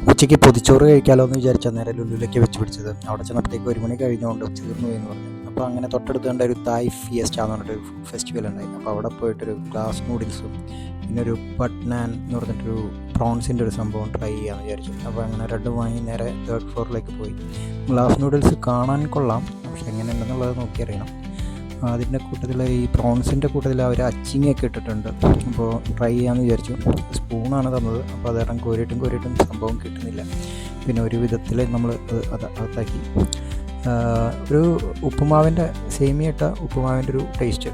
ഉച്ചയ്ക്ക് പൊതിച്ചോറ് കഴിക്കാമല്ലോ എന്ന് വിചാരിച്ചാൽ നേരെ ലുലുവിലേക്ക് വെച്ച് പിടിച്ചത്. അവിടെ ചെന്നപ്പോഴത്തേക്ക് 1 മണി കഴിഞ്ഞുകൊണ്ട് തീർന്നു പോയി എന്ന് പറഞ്ഞു. അപ്പോൾ അങ്ങനെ തൊട്ടടുത്ത് കണ്ട ഒരു തായ് ഫിയസ്റ്റ എന്ന് പറഞ്ഞിട്ടൊരു ഫുഡ് ഫെസ്റ്റിവൽ ഉണ്ടായി. അപ്പോൾ അവിടെ പോയിട്ടൊരു ഗ്ലാസ് നൂഡിൽസും പിന്നെ ഒരു പട്നാൻ എന്ന് പറഞ്ഞിട്ടൊരു പ്രോൺസിൻ്റെ ഒരു സംഭവം ട്രൈ ചെയ്യാമെന്ന് വിചാരിച്ചു. അപ്പോൾ അങ്ങനെ രണ്ടും വാങ്ങി നേരെ 3rd ഫ്ലോറിലേക്ക് പോയി. ഗ്ലാസ് നൂഡിൽസ് കാണാൻ കൊള്ളാം, പക്ഷെ എങ്ങനെയുണ്ടെന്നുള്ളത് നോക്കിയറിയണം. അതിൻ്റെ കൂട്ടത്തിൽ ഈ പ്രോൺസിൻ്റെ കൂട്ടത്തിൽ അവർ അച്ചിങ്ങയൊക്കെ ഇട്ടിട്ടുണ്ട്. അപ്പോൾ ട്രൈ ചെയ്യാമെന്ന് വിചാരിച്ചു. സ്പൂണാണ് തന്നത്, അപ്പോൾ അത് കാരണം കോരിയിട്ടും സംഭവം കിട്ടുന്നില്ല. പിന്നെ ഒരു വിധത്തിൽ നമ്മൾ അത് അകത്താക്കി. ഒരു ഉപ്പുമാവിൻ്റെ സേമിയ ഇട്ട ഉപ്പുമാവിൻ്റെ ഒരു ടേസ്റ്റ്.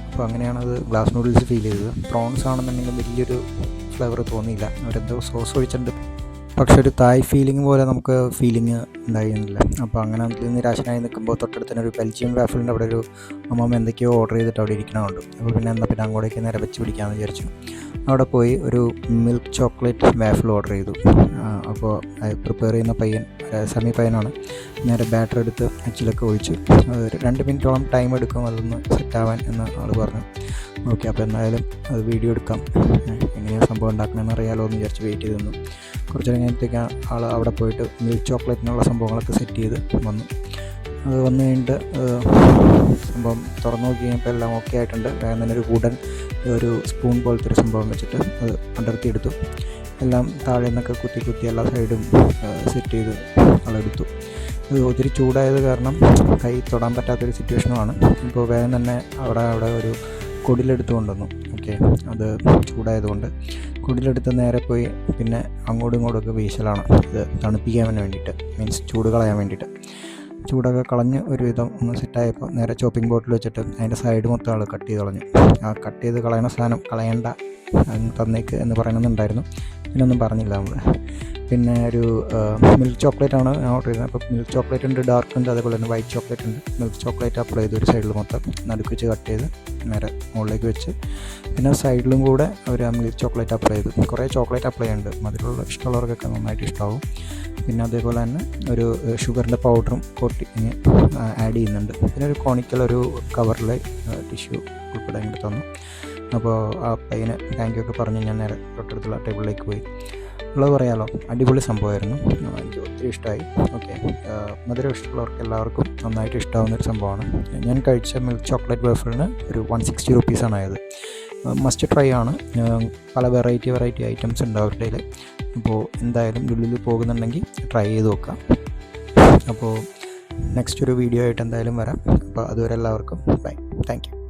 അപ്പോൾ അങ്ങനെയാണത് ഗ്ലാസ് നൂഡിൽസ് ഫീൽ ചെയ്തത്. പ്രോൺസ് ആണെന്നുണ്ടെങ്കിൽ വലിയൊരു ഫ്ലേവർ തോന്നിയില്ല. അവരെന്തോ സോസ് ഒഴിച്ചിട്ടുണ്ട്, പക്ഷെ ഒരു തായ് ഫീലിംഗ് പോലെ നമുക്ക് ഫീലിംഗ് ഉണ്ടായിരുന്നില്ല. അപ്പോൾ അങ്ങനെ നിരാശനായി നിൽക്കുമ്പോൾ തൊട്ടടുത്ത് തന്നെ ഒരു ബെൽജിയം വാഫിളിൻ്റെ അവിടെ ഒരു അമ്മമ്മ എന്തൊക്കെയോ ഓർഡർ ചെയ്തിട്ട് അവിടെ ഇരിക്കണമുണ്ട്. അപ്പോൾ പിന്നെ അങ്ങോട്ടേക്ക് നേരെ വെച്ച് പിടിക്കാമെന്ന് വിചാരിച്ചു. അവിടെ പോയി ഒരു മിൽക്ക് ചോക്ലേറ്റ് വാഫിൾ ഓർഡർ ചെയ്തു. അപ്പോൾ പ്രിപ്പയർ ചെയ്യുന്ന സെമി പയ്യനാണ്. നേരെ ബാറ്റർ എടുത്ത് അച്ചിലൊക്കെ ഒഴിച്ചു. 2 മിനിറ്റോളം ടൈം എടുക്കും അതൊന്ന് സെറ്റാവാൻ എന്ന് ആൾ പറഞ്ഞു. ഓക്കെ, അപ്പോൾ എന്തായാലും അത് വീഡിയോ എടുക്കാം, എങ്ങനെയാണ് സംഭവം ഉണ്ടാക്കണമെന്ന് അറിയാമല്ലോ എന്ന് വിചാരിച്ച് വെയിറ്റ് ചെയ്ത് നിന്നു. കുറച്ച് കഴിഞ്ഞത്തേക്ക് ആൾ അവിടെ പോയിട്ട് മിൽക്ക് ചോക്ലേറ്റിനുള്ള സംഭവങ്ങളൊക്കെ സെറ്റ് ചെയ്ത് വന്നു. അത് വന്നു കഴിഞ്ഞിട്ട് സംഭവം തുറന്നു നോക്കി കഴിഞ്ഞപ്പോൾ എല്ലാം ഓക്കെ ആയിട്ടുണ്ട്. വേഗം തന്നെ ഒരു സ്പൂൺ പോലത്തെ ഒരു സംഭവം വെച്ചിട്ട് അത് അടർത്തിയെടുത്തു. എല്ലാം താഴെ നിന്നൊക്കെ കുത്തി എല്ലാ സൈഡും സെറ്റ് ചെയ്ത് ആളെടുത്തു. അത് ഒത്തിരി ചൂടായത് കാരണം കൈ തൊടാൻ പറ്റാത്തൊരു സിറ്റുവേഷനുമാണ്. ഇപ്പോൾ വേഗം തന്നെ അവിടെ ഒരു കുടിലെടുത്ത് കൊണ്ടുവന്നു. ഓക്കെ, അത് ചൂടായതുകൊണ്ട് കുടിലെടുത്ത് നേരെ പോയി പിന്നെ അങ്ങോട്ടും ഇങ്ങോട്ടൊക്കെ വീശലാണ്. ഇത് തണുപ്പിക്കാൻ വേണ്ടിയിട്ട്, മീൻസ് ചൂട് കളയാൻ വേണ്ടിയിട്ട്. ചൂടൊക്കെ കളഞ്ഞ് ഒരുവിധം ഒന്ന് സെറ്റായപ്പോൾ നേരെ ചോപ്പിംഗ് ബോർഡിൽ വെച്ചിട്ട് അതിൻ്റെ സൈഡ് മൊത്തം ആൾ കട്ട് ചെയ്ത് കളഞ്ഞു. ആ കട്ട് ചെയ്ത് കളയണ സാധനം കളയണ്ട തന്നേക്ക് എന്ന് പറയണമെന്നുണ്ടായിരുന്നു, പിന്നൊന്നും പറഞ്ഞില്ല നമ്മൾ. പിന്നെ ഒരു മിൽക്ക് ചോക്ലേറ്റാണ് ഞാൻ ഓർഡർ ചെയ്തത്. അപ്പോൾ മിൽക്ക് ചോക്ലേറ്റ് ഉണ്ട്, ഡാർക്ക് ഉണ്ട്, അതേപോലെ തന്നെ വൈറ്റ് ചോക്ലേറ്റ് ഉണ്ട്. മിൽക്ക് ചോക്ലേറ്റ് അപ്ലൈ ചെയ്ത് ഒരു സൈഡിൽ മൊത്തം നടുക്ക് വെച്ച് കട്ട് ചെയ്ത് നേരെ മുകളിലേക്ക് വെച്ച്, പിന്നെ സൈഡിലും കൂടെ ഒരു മിൽക്ക് ചോക്ലേറ്റ് അപ്ലൈ ചെയ്തു. കുറേ ചോക്ലേറ്റ് അപ്ലൈ ഉണ്ട്, മധുരമുള്ള ഇഷ്ടമുള്ളവർക്കൊക്കെ നന്നായിട്ട് ഇഷ്ടമാവും. പിന്നെ അതേപോലെ തന്നെ ഒരു ഷുഗറിൻ്റെ പൗഡറും കോട്ടിങ് ആഡ് ചെയ്യുന്നുണ്ട്. പിന്നെ ഒരു കോണിക്കൽ ഒരു കവറിൽ ടിഷ്യൂ ഉൾപ്പെടെ ഇങ്ങോട്ട് തന്നു. അപ്പോൾ ആ പയ്യന് താങ്ക് യു ഒക്കെ പറഞ്ഞ് ഞാൻ നേരെ തൊട്ടടുത്തുള്ള ടേബിളിലേക്ക് പോയി. ഉള്ളത് പറയാമല്ലോ, അടിപൊളി സംഭവമായിരുന്നു, എനിക്ക് ഒത്തിരി ഇഷ്ടമായി. ഓക്കെ, മധുരം ഇഷ്ടമുള്ളവർക്ക് എല്ലാവർക്കും നന്നായിട്ട് ഇഷ്ടമാവുന്നൊരു സംഭവമാണ്. ഞാൻ കഴിച്ച മിൽക്ക് ചോക്ലേറ്റ് വേഫറിന് ഒരു 160 റുപ്പീസാണ് ആയത്. മസ്റ്റ് ട്രൈ ആണ്. പല വെറൈറ്റി ഐറ്റംസ് ഉണ്ട് അവരുടെ കയ്യിൽ. അപ്പോൾ എന്തായാലും ലുലുവിൽ പോകുന്നുണ്ടെങ്കിൽ ട്രൈ ചെയ്ത് നോക്കാം. അപ്പോൾ നെക്സ്റ്റ് ഒരു വീഡിയോ ആയിട്ട് എന്തായാലും വരാം. അപ്പോൾ അതുവരെ എല്ലാവർക്കും ബൈ, താങ്ക് യു.